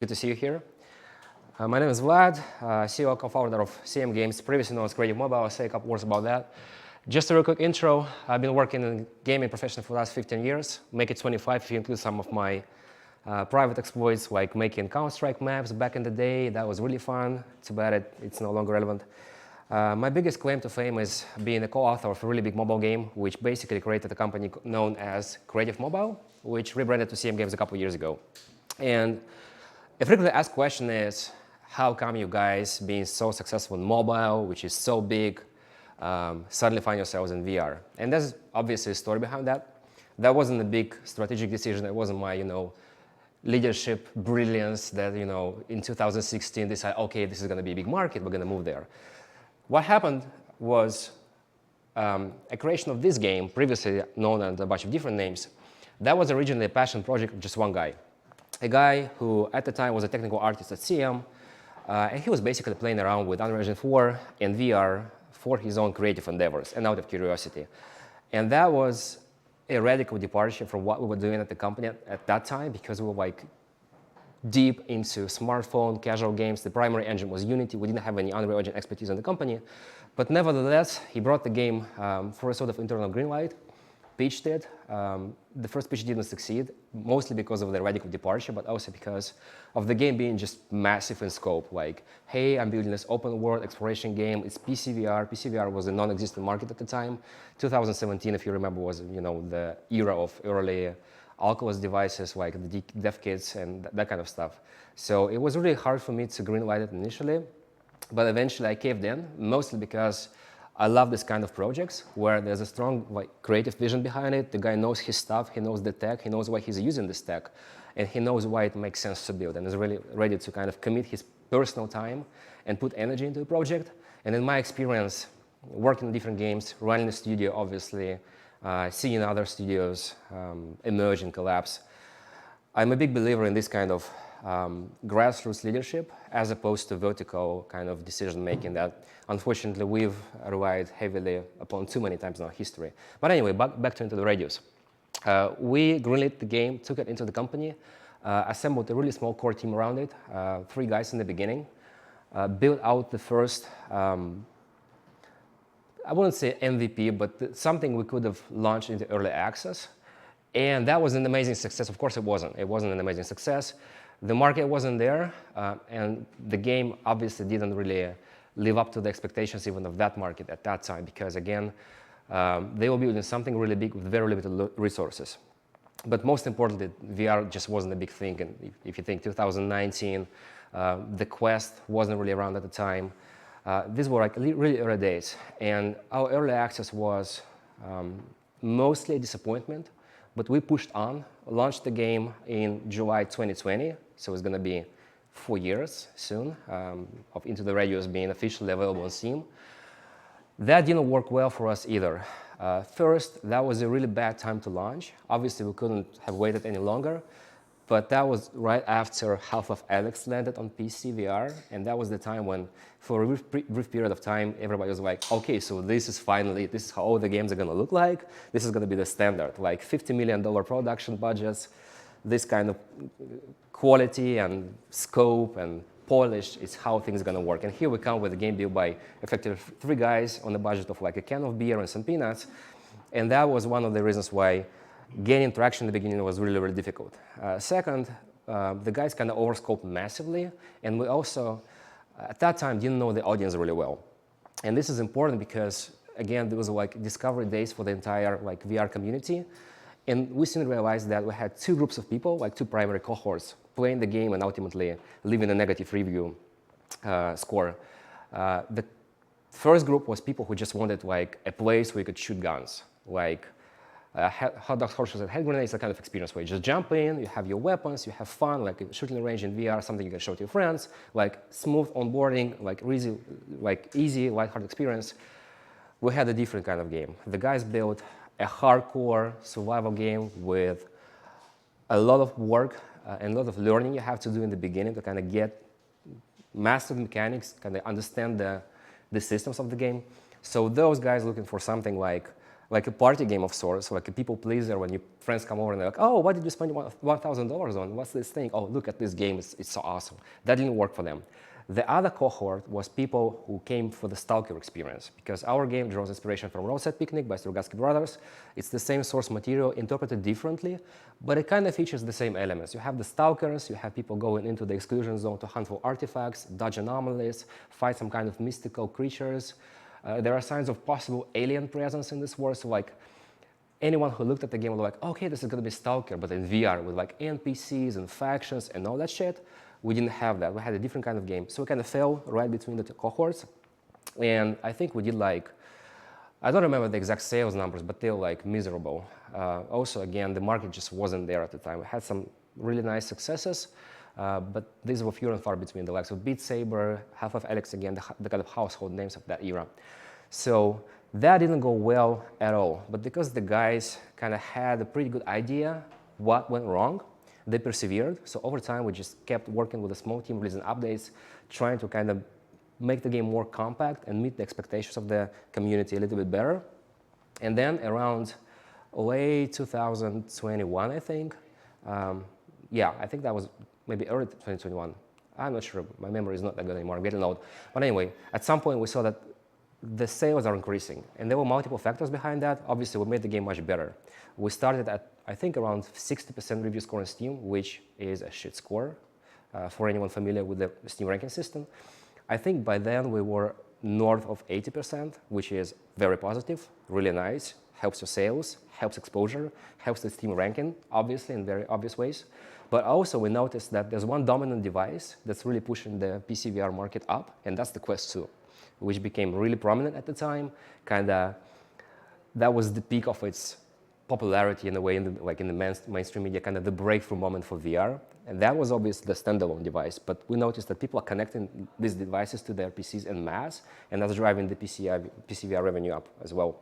Good to see you here. My name is Vlad, CEO and co-founder of CM Games, previously known as Creative Mobile. I'll say a couple words about that. Just a real quick intro. I've been working in gaming profession for the last 15 years, make it 25 if you include some of my private exploits, like making Counter-Strike maps back in the day. That was really fun. Too bad it's no longer relevant. My biggest claim to fame is being a co-author of a really big mobile game, which basically created a company known as Creative Mobile, which rebranded to CM Games a couple years ago. And a frequently asked question is, how come you guys, being so successful in mobile, which is so big, suddenly find yourselves in VR? And there's obviously a story behind that. That wasn't a big strategic decision. It wasn't my, leadership brilliance that, in 2016 decided, okay, this is going to be a big market, we're going to move there. What happened was a creation of this game, previously known under a bunch of different names. That was originally a passion project of just one guy. A guy who, at the time, was a technical artist at CM, and he was basically playing around with Unreal Engine 4 and VR for his own creative endeavors and out of curiosity. And that was a radical departure from what we were doing at the company at that time, because we were deep into smartphone, casual games. The primary engine was Unity. We didn't have any Unreal Engine expertise in the company. But nevertheless, he brought the game for a sort of internal green light, pitched it. The first pitch didn't succeed, mostly because of the radical departure, but also because of the game being just massive in scope. Like, hey, I'm building this open world exploration game. It's PCVR. PCVR was a non-existent market at the time. 2017, if you remember, was the era of early Oculus devices, like the dev kits and that kind of stuff. So it was really hard for me to greenlight it initially, but eventually I caved in, mostly because I love this kind of projects where there's a strong creative vision behind it. The guy knows his stuff, he knows the tech, he knows why he's using this tech, and he knows why it makes sense to build, and is really ready to kind of commit his personal time and put energy into a project. And in my experience, working in different games, running a studio, obviously, seeing other studios emerge and collapse, I'm a big believer in this kind of grassroots leadership as opposed to vertical kind of decision-making that, unfortunately, we've relied heavily upon too many times in our history. But anyway, back to Into the Radius. We greenlit the game, took it into the company, assembled a really small core team around it, 3 guys in the beginning, built out the first, I wouldn't say MVP, but something we could have launched into early access. And that was an amazing success. Of course, it wasn't. It wasn't an amazing success. The market wasn't there, and the game obviously didn't really live up to the expectations even of that market at that time, because again, they were building something really big with very limited resources. But most importantly, VR just wasn't a big thing. And if you think 2019, the Quest wasn't really around at the time. These were really early days, and our early access was mostly a disappointment. But we pushed on, launched the game in July 2020, so it's going to be 4 years soon of Into the Radius being officially available on Steam. That didn't work well for us either. First, that was a really bad time to launch. Obviously, we couldn't have waited any longer, but that was right after Half-Life Alyx landed on PC VR, and that was the time when, for a brief period of time, everybody was like, okay, so this is how all the games are going to look like. This is going to be the standard, like $50 million production budgets. This kind of quality and scope and polish is how things are going to work. And here we come with a game built by effectively 3 guys on a budget of like a can of beer and some peanuts. And that was one of the reasons why gaining traction in the beginning was really, really difficult. Second, the guys kind of overscoped massively, and we also, at that time, didn't know the audience really well. And this is important because, again, there was discovery days for the entire VR community, and we soon realized that we had 2 groups of people, 2 primary cohorts, playing the game and ultimately leaving a negative review score. The first group was people who just wanted a place where you could shoot guns, hot dogs, horses, and hand grenades, that kind of experience where you just jump in, you have your weapons, you have fun, like a shooting range in VR, something you can show to your friends, smooth onboarding, easy, lighthearted experience. We had a different kind of game. The guys built a hardcore survival game with a lot of work and a lot of learning you have to do in the beginning to kind of get master mechanics, kind of understand the systems of the game. So those guys looking for something like like a party game of sorts, like a people pleaser when your friends come over and they're like, oh, what did you spend $1,000 on? What's this thing? Oh, look at this game, it's so awesome. That didn't work for them. The other cohort was people who came for the Stalker experience, because our game draws inspiration from Roadside Picnic by Strugatsky Brothers. It's the same source material interpreted differently, but it kind of features the same elements. You have the Stalkers, you have people going into the exclusion zone to hunt for artifacts, dodge anomalies, fight some kind of mystical creatures. There are signs of possible alien presence in this world, so like anyone who looked at the game was like, okay, this is going to be Stalker, but in VR with like NPCs and factions and all that shit. We didn't have that. We had a different kind of game. So we kind of fell right between the two cohorts. And I think we did like, I don't remember the exact sales numbers, but they were like miserable. Also, again, the market just wasn't there at the time. We had some really nice successes, but these were few and far between. The likes of Beat Saber, Half-Life Alyx, again, the kind of household names of that era. So that didn't go well at all. But because the guys kind of had a pretty good idea what went wrong, they persevered. So over time, we just kept working with a small team, releasing updates, trying to kind of make the game more compact and meet the expectations of the community a little bit better. And then around late 2021, I think, yeah, I think that was maybe early 2021. I'm not sure. My memory is not that good anymore. I'm getting old. But anyway, at some point, we saw that the sales are increasing. And there were multiple factors behind that. Obviously, we made the game much better. We started at, I think, around 60% review score on Steam, which is a shit score for anyone familiar with the Steam ranking system. I think by then we were north of 80%, which is very positive, really nice, helps your sales, helps exposure, helps the Steam ranking, obviously, in very obvious ways. But also we noticed that there's one dominant device that's really pushing the PC VR market up, and that's the Quest 2, which became really prominent at the time. That was the peak of its popularity in a way, in the mainstream media, kind of the breakthrough moment for VR. And that was obviously the standalone device, but we noticed that people are connecting these devices to their PCs en masse, and that's driving the PC VR revenue up as well.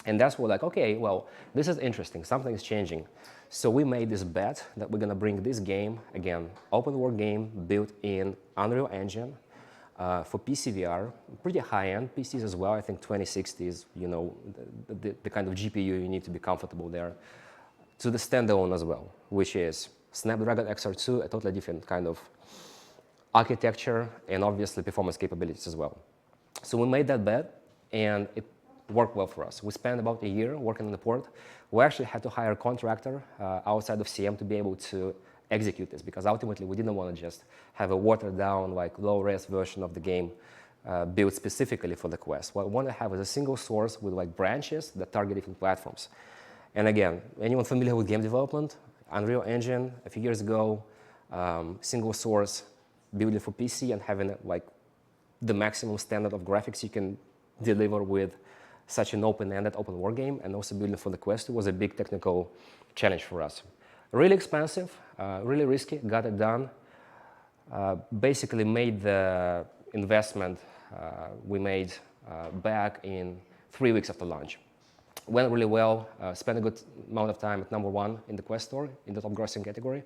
And that's where like, okay, well, this is interesting, something is changing. So we made this bet that we're gonna bring this game, again, open world game built in Unreal Engine, for PC VR, pretty high-end PCs as well. I think 2060 is, you know, the kind of GPU you need to be comfortable there. To the standalone as well, which is Snapdragon XR2, a totally different kind of architecture and obviously performance capabilities as well. So we made that bet, and it worked well for us. We spent about a year working on the port. We actually had to hire a contractor outside of CM to be able to execute this, because ultimately we didn't want to just have a watered down, like low-res version of the game built specifically for the Quest. What we want to have is a single source with like branches that target different platforms. And again, anyone familiar with game development, Unreal Engine a few years ago, single source, building for PC and having like the maximum standard of graphics you can deliver with such an open-ended open world game, and also building for the Quest was a big technical challenge for us. Really expensive, really risky, got it done. Basically made the investment we made back in 3 weeks after launch. Went really well, spent a good amount of time at #1 in the Quest store, in the top grossing category.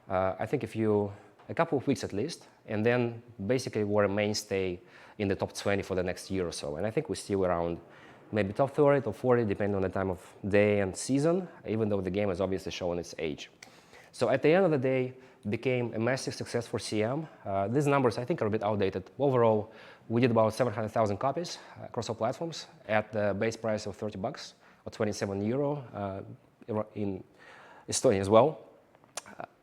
I think a couple of weeks at least, and then basically we're a mainstay in the top 20 for the next year or so. And I think we're still around maybe top 30, top 40, depending on the time of day and season, even though the game has obviously shown its age. So at the end of the day, it became a massive success for CM. These numbers, I think, are a bit outdated. Overall, we did about 700,000 copies across all platforms at the base price of 30 bucks or 27 euro in Estonia as well.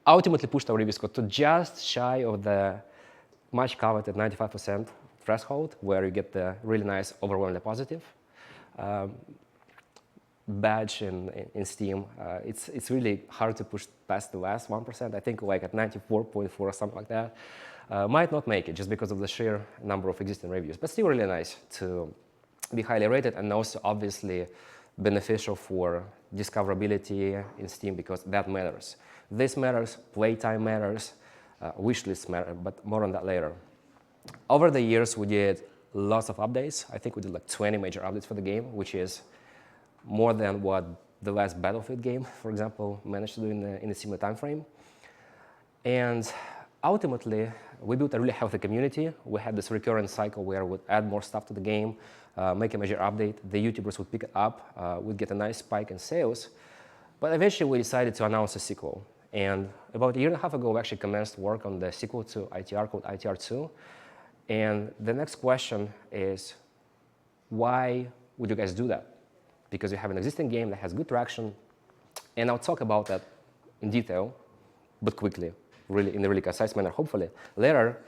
Ultimately pushed our review score to just shy of the much coveted 95% threshold, where you get the really nice overwhelmingly positive badge in Steam. It's really hard to push past the last 1%. I think like at 94.4 or something like that. Might not make it just because of the sheer number of existing reviews, but still really nice to be highly rated, and also obviously beneficial for discoverability in Steam, because that matters. This matters, playtime matters, wishlists matter, but more on that later. Over the years, we did lots of updates. I think we did like 20 major updates for the game, which is more than what the last Battlefield game, for example, managed to do in a similar time frame. And ultimately, we built a really healthy community. We had this recurrent cycle where we'd add more stuff to the game, make a major update. The YouTubers would pick it up. We'd get a nice spike in sales. But eventually, we decided to announce a sequel. And about a year and a half ago, we actually commenced work on the sequel to ITR called ITR2. And the next question is, why would you guys do that? Because you have an existing game that has good traction. And I'll talk about that in detail, but quickly, really in a really concise manner, hopefully, later.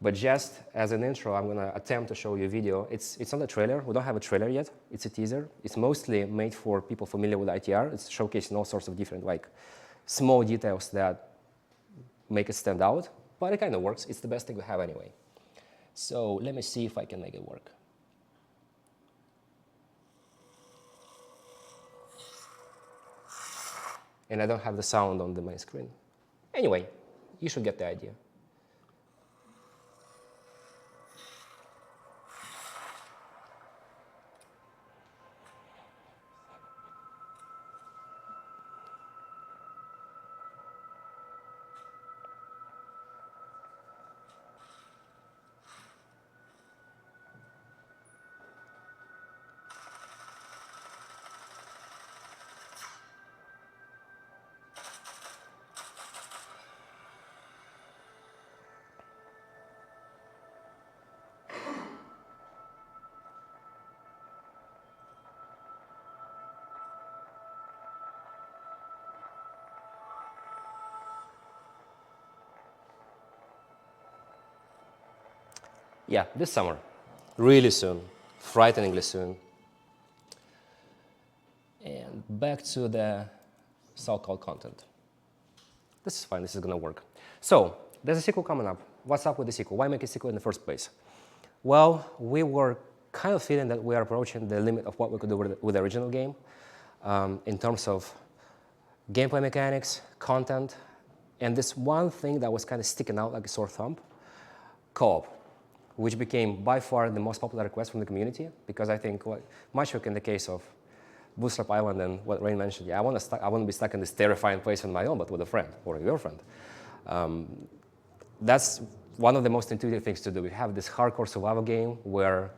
But just as an intro, I'm going to attempt to show you a video. It's not a trailer. We don't have a trailer yet. It's a teaser. It's mostly made for people familiar with ITR. It's showcasing all sorts of different, like, small details that make it stand out. But it kind of works. It's the best thing we have anyway. So let me see if I can make it work. And I don't have the sound on the main screen. Anyway, you should get the idea. Yeah, this summer, really soon, frighteningly soon. And back to the so-called content. This is fine, this is going to work. So, there's a sequel coming up. What's up with the sequel? Why make a sequel in the first place? Well, we were kind of feeling that we are approaching the limit of what we could do with the original game in terms of gameplay mechanics, content, and this one thing that was kind of sticking out like a sore thumb, co-op, which became by far the most popular request from the community, because I think, much like in the case of Bootstrap Island and what Rain mentioned, yeah, I want to be stuck in this terrifying place on my own, but with a friend or a girlfriend. That's one of the most intuitive things to do. We have this hardcore survival game where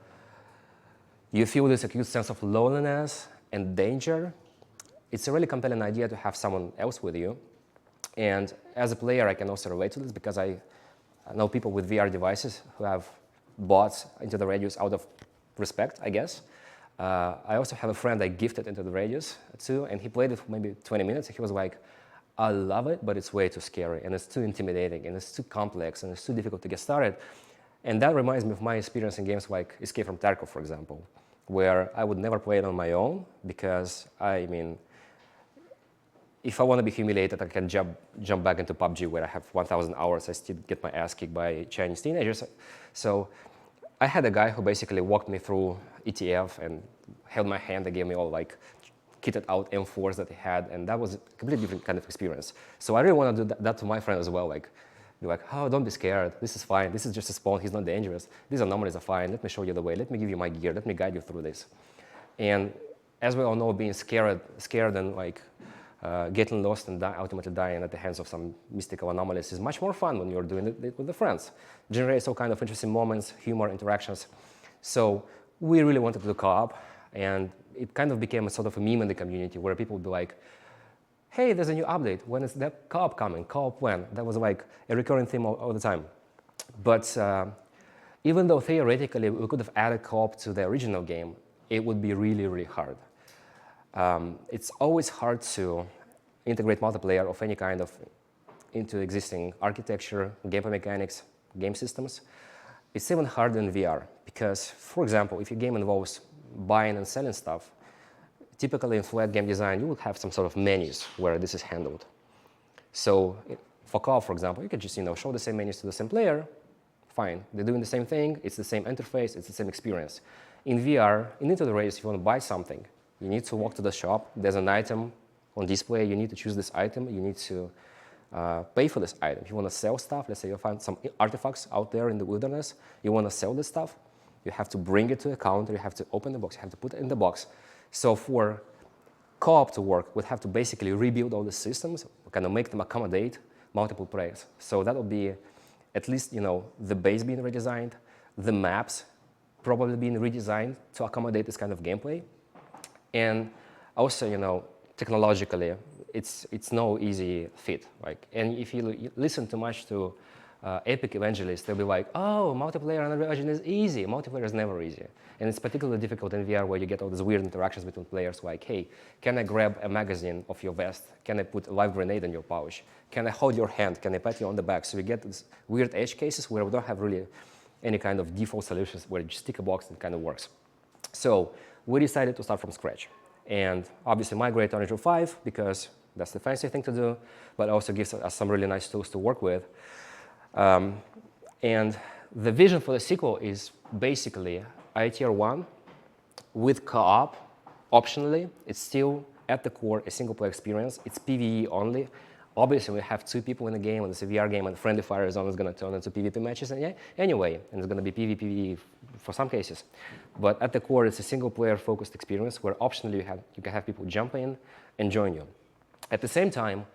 you feel this acute sense of loneliness and danger. It's a really compelling idea to have someone else with you. And as a player, I can also relate to this because I know people with VR devices who have bought Into the Radius out of respect, I guess. I also have a friend I gifted Into the Radius to, and he played it for maybe 20 minutes. And he was like, I love it, but it's way too scary, and it's too intimidating, and it's too complex, and it's too difficult to get started. And that reminds me of my experience in games like Escape from Tarkov, for example, where I would never play it on my own because, I mean, if I want to be humiliated, I can jump back into PUBG where I have 1,000 hours. I still get my ass kicked by Chinese teenagers. So I had a guy who basically walked me through ETF and held my hand and gave me all like kitted out M4s that he had, and that was a completely different kind of experience. So I really want to do that to my friend as well. Like, be like, oh, don't be scared. This is fine. This is just a spawn. He's not dangerous. These anomalies are fine. Let me show you the way. Let me give you my gear. Let me guide you through this. And as we all know, being scared and like getting lost and ultimately dying at the hands of some mystical anomalies is much more fun when you're doing it with the friends. Generates all kind of interesting moments, humor, interactions. So we really wanted to do co-op, and it kind of became a sort of a meme in the community where people would be like, hey, there's a new update. When is that co-op coming? Co-op when? That was like a recurring theme all the time. But even though theoretically we could have added co-op to the original game, it would be really, really hard. It's always hard to integrate multiplayer of any kind into existing architecture, gameplay mechanics, game systems. It's even harder in VR because, for example, if your game involves buying and selling stuff, typically in flat game design, you would have some sort of menus where this is handled. So for co-op, for example, you could just show the same menus to the same player. Fine, they're doing the same thing. It's the same interface. It's the same experience. In VR, Into the Radius, if you want to buy something, you need to walk to the shop. There's an item on display. You need to choose this item. You need to pay for this item. If you want to sell stuff, let's say you find some artifacts out there in the wilderness, you want to sell this stuff, you have to bring it to a counter, you have to open the box, you have to put it in the box. So for co-op to work, we'd have to basically rebuild all the systems, kind of make them accommodate multiple players. So that would be at least the base being redesigned, the maps probably being redesigned to accommodate this kind of gameplay. And also, technologically, it's no easy fit. And if you listen too much to Epic evangelists, they'll be like, oh, multiplayer on Unreal Engine is easy. Multiplayer is never easy. And it's particularly difficult in VR where you get all these weird interactions between players like, hey, can I grab a magazine off your vest? Can I put a live grenade in your pouch? Can I hold your hand? Can I pat you on the back? So you get these weird edge cases where we don't have really any kind of default solutions where you just stick a box and it kind of works. So we decided to start from scratch. And obviously migrate to Unreal 5 because that's the fancy thing to do, but also gives us some really nice tools to work with. And the vision for the sequel is basically ITR 1 with co-op, optionally. It's still, at the core, a single-player experience. It's PvE only. Obviously, we have 2 people in the game, and it's a VR game, and friendly fire zone is going to turn into PvP matches anyway, and it's going to be PvE for some cases. But at the core, it's a single-player focused experience where optionally you can have people jump in and join you. At the same time,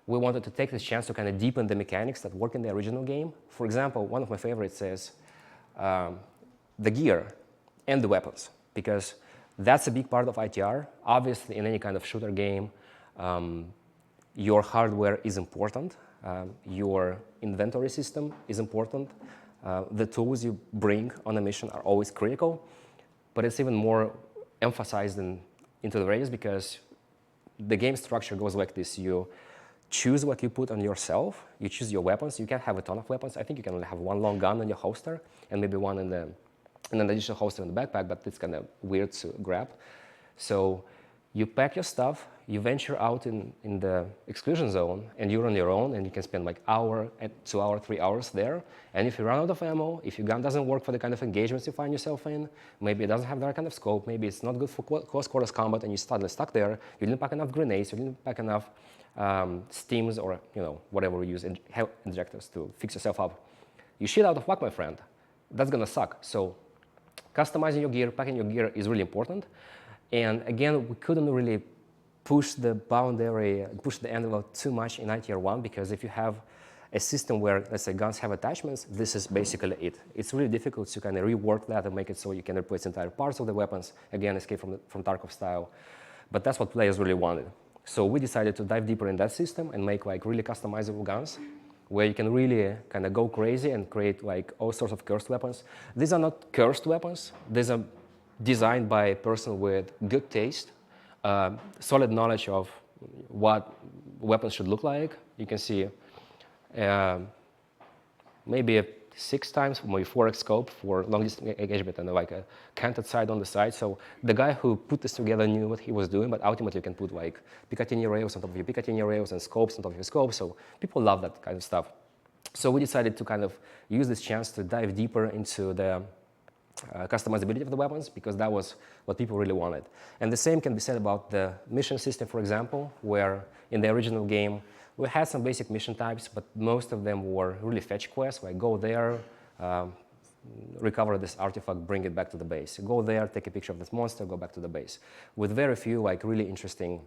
we wanted to take this chance to kind of deepen the mechanics that work in the original game. For example, one of my favorites is the gear and the weapons, because that's a big part of ITR. Obviously, in any kind of shooter game, your hardware is important. Your inventory system is important. The tools you bring on a mission are always critical, but it's even more emphasized into the race because the game structure goes like this. You choose what you put on yourself. You choose your weapons. You can't have a ton of weapons. I think you can only have one long gun in your holster and maybe one in an additional holster in the backpack, but it's kind of weird to grab. So you pack your stuff, you venture out in the exclusion zone, and you're on your own, and you can spend like hour, 2 hours, 3 hours there. And if you run out of ammo, if your gun doesn't work for the kind of engagements you find yourself in, maybe it doesn't have the right kind of scope, maybe it's not good for close quarters combat, and you're suddenly stuck there, you didn't pack enough grenades, you didn't pack enough steams or whatever we use, injectors to fix yourself up. You shit out of luck, my friend. That's gonna suck. So customizing your gear, packing your gear is really important. And again, we couldn't really push the boundary, push the envelope too much in ITR 1 because if you have a system where, let's say, guns have attachments, this is basically it. It's really difficult to kind of rework that and make it so you can replace entire parts of the weapons. Again, escape from Tarkov style. But that's what players really wanted. So we decided to dive deeper in that system and make like really customizable guns where you can really kind of go crazy and create like all sorts of cursed weapons. These are not cursed weapons. These are designed by a person with good taste, solid knowledge of what weapons should look like. You can see maybe a 6 times, maybe 4x scope for long distance engagement and like a canted sight on the side. So the guy who put this together knew what he was doing, but ultimately you can put like Picatinny rails on top of your Picatinny rails and scopes on top of your scopes. So people love that kind of stuff. So we decided to kind of use this chance to dive deeper into the customizability of the weapons because that was what people really wanted. And the same can be said about the mission system, for example, where in the original game, we had some basic mission types, but most of them were really fetch quests, like go there, recover this artifact, bring it back to the base. Go there, take a picture of this monster, go back to the base. With very few like really interesting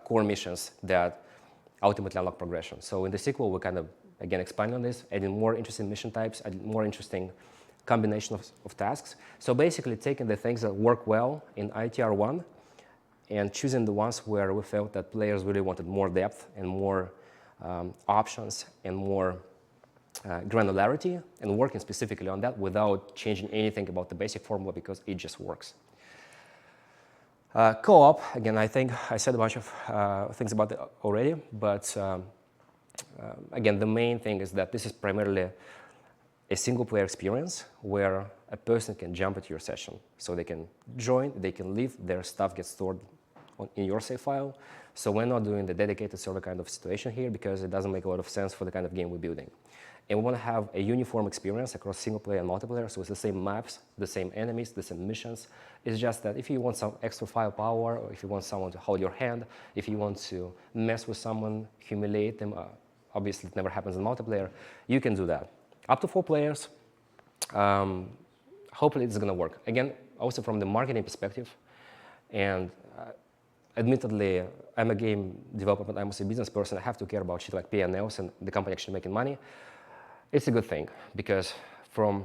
core missions that ultimately unlock progression. So in the sequel, we kind of, again, expand on this, adding more interesting mission types, adding more interesting combination of tasks. So basically taking the things that work well in ITR 1 and choosing the ones where we felt that players really wanted more depth and more options and more granularity, and working specifically on that without changing anything about the basic formula because it just works. Co-op, again, I think I said a bunch of things about it already, but again, the main thing is that this is primarily a single-player experience where a person can jump into your session. So they can join, they can leave, their stuff gets stored in your save file. So we're not doing the dedicated server kind of situation here because it doesn't make a lot of sense for the kind of game we're building. And we want to have a uniform experience across single-player and multiplayer, so it's the same maps, the same enemies, the same missions. It's just that if you want some extra firepower, or if you want someone to hold your hand, if you want to mess with someone, humiliate them, obviously it never happens in multiplayer, you can do that. Up to 4 players, hopefully it's going to work. Again, also from the marketing perspective, and admittedly, I'm a game developer, but I'm also a business person. I have to care about shit like P&Ls and the company actually making money. It's a good thing because from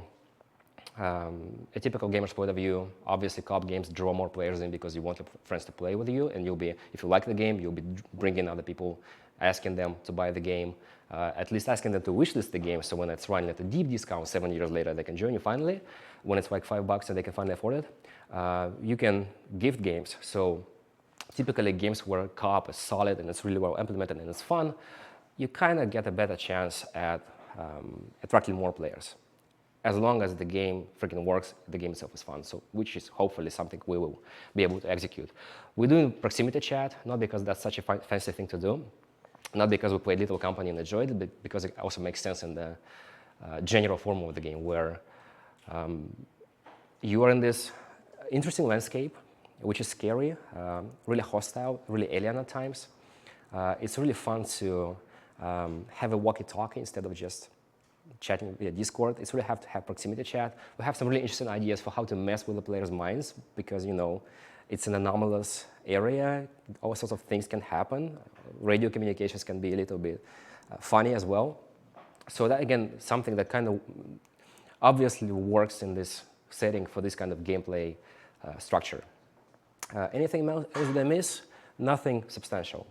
a typical gamer's point of view, obviously co-op games draw more players in because you want your friends to play with you, and you'll be, if you like the game, you'll be bringing other people, asking them to buy the game, at least asking them to wishlist the game, so when it's running at a deep discount 7 years later, they can join you finally. When it's like $5 and they can finally afford it, you can gift games. So typically games where co-op is solid and it's really well implemented and it's fun, you kind of get a better chance at attracting more players. As long as the game freaking works, the game itself is fun, so which is hopefully something we will be able to execute. We're doing proximity chat, not because that's such a fancy thing to do, not because we played Little Company and enjoyed it, but because it also makes sense in the general form of the game, where you are in this interesting landscape, which is scary, really hostile, really alien at times. It's really fun to have a walkie-talkie instead of just chatting via Discord. It's really have to have proximity chat. We have some really interesting ideas for how to mess with the players' minds because, you know, it's an anomalous area. All sorts of things can happen. Radio communications can be a little bit funny as well. So that, again, something that kind of obviously works in this setting for this kind of gameplay structure. Anything else that I miss? Nothing substantial.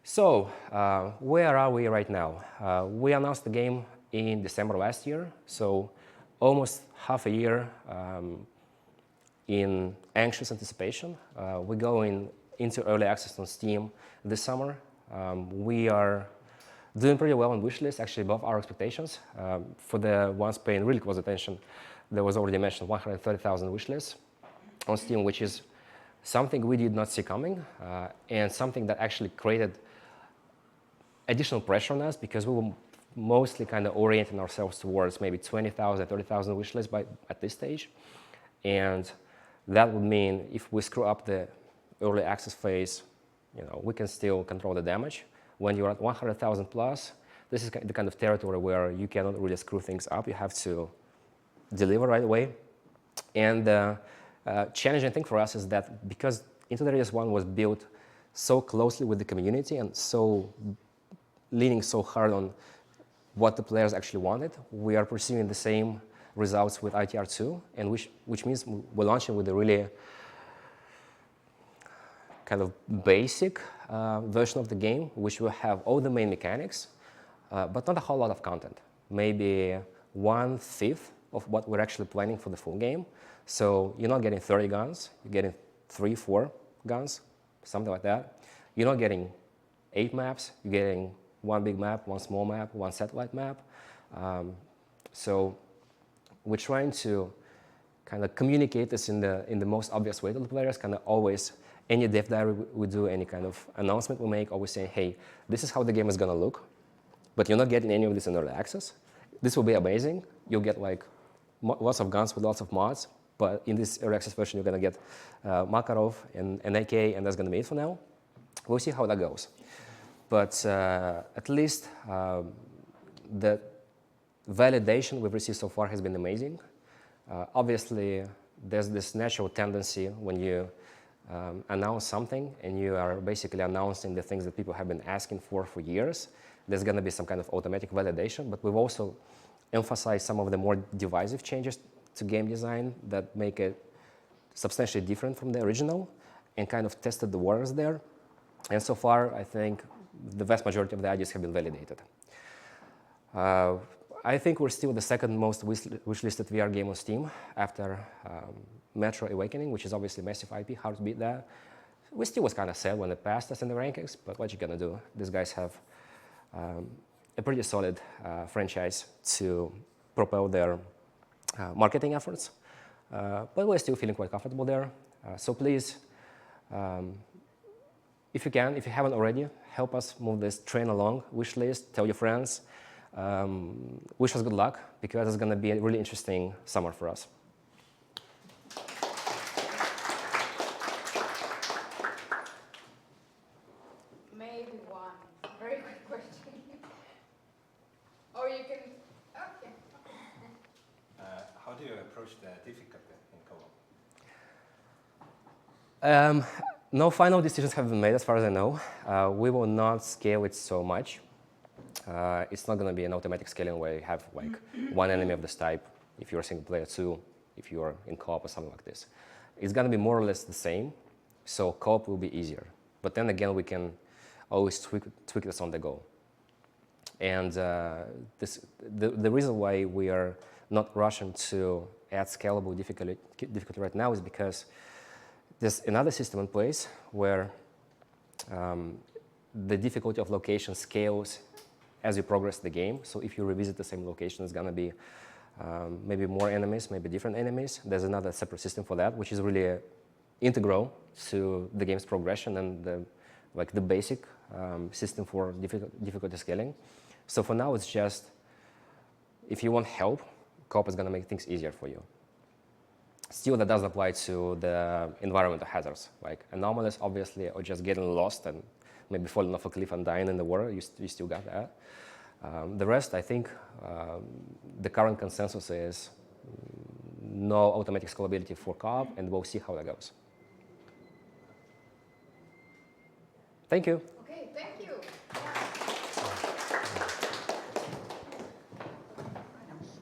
So where are we right now? We announced the game in December last year, so almost half a year in anxious anticipation. We're going into early access on Steam this summer. We are doing pretty well on wishlist, actually above our expectations. For the ones paying really close attention, there was already mentioned 130,000 wishlists on Steam, which is something we did not see coming, and something that actually created additional pressure on us because we were mostly kind of orienting ourselves towards maybe 20,000, 30,000 wish lists at this stage. And that would mean if we screw up the early access phase, you know, we can still control the damage. When you're at 100,000 plus, this is the kind of territory where you cannot really screw things up. You have to deliver right away. And the challenging thing for us is that because Into the Race 1 was built so closely with the community and so leaning so hard on what the players actually wanted, we are pursuing the same results with ITR2, and which means we're launching with a really kind of basic version of the game, which will have all the main mechanics, but not a whole lot of content. Maybe 1/5 of what we're actually planning for the full game. So you're not getting 30 guns, you're getting 3, 4 guns, something like that. You're not getting 8 maps, you're getting 1 big map, 1 small map, 1 satellite map. So we're trying to kind of communicate this in the most obvious way to the players, kind of always, any dev diary we do, any kind of announcement we make, always saying, hey, this is how the game is going to look, but you're not getting any of this in early access. This will be amazing. You'll get like lots of guns with lots of mods, but in this early access version, you're going to get Makarov and an AK, and that's going to be it for now. We'll see how that goes. But at least the validation we've received so far has been amazing. Obviously, there's this natural tendency when you announce something and you are basically announcing the things that people have been asking for years. There's going to be some kind of automatic validation, but we've also emphasized some of the more divisive changes to game design that make it substantially different from the original and kind of tested the waters there. And so far, I think the vast majority of the ideas have been validated. I think we're still the second most wishlisted VR game on Steam after Metro Awakening, which is obviously a massive IP, hard to beat that. We still was kind of sad when it passed us in the rankings, but what you gonna do? These guys have a pretty solid franchise to propel their marketing efforts. But we're still feeling quite comfortable there. So please, if you can, if you haven't already, help us move this train along, wish list, tell your friends. Wish us good luck, because it's going to be a really interesting summer for us. Maybe one very quick question. Or you can, okay. How do you approach the difficulty in co-op? No final decisions have been made as far as I know. We will not scale it so much. it's not going to be an automatic scaling where you have like one enemy of this type if you're a single player, two if you're in co-op or something like this. It's going to be more or less the same, so co-op will be easier. But then again, we can always tweak this on the go. And the reason why we are not rushing to add scalable difficulty right now is because there's another system in place where the difficulty of location scales as you progress the game. So if you revisit the same location, it's going to be maybe more enemies, maybe different enemies. There's another separate system for that, which is really integral to the game's progression and the basic system for difficulty scaling. So for now, it's just, if you want help, co-op is going to make things easier for you. Still, that doesn't apply to the environmental hazards, like anomalies, obviously, or just getting lost and maybe falling off a cliff and dying in the water. You still got that. The rest, I think, the current consensus is no automatic scalability for co-op, and we'll see how that goes. Thank you.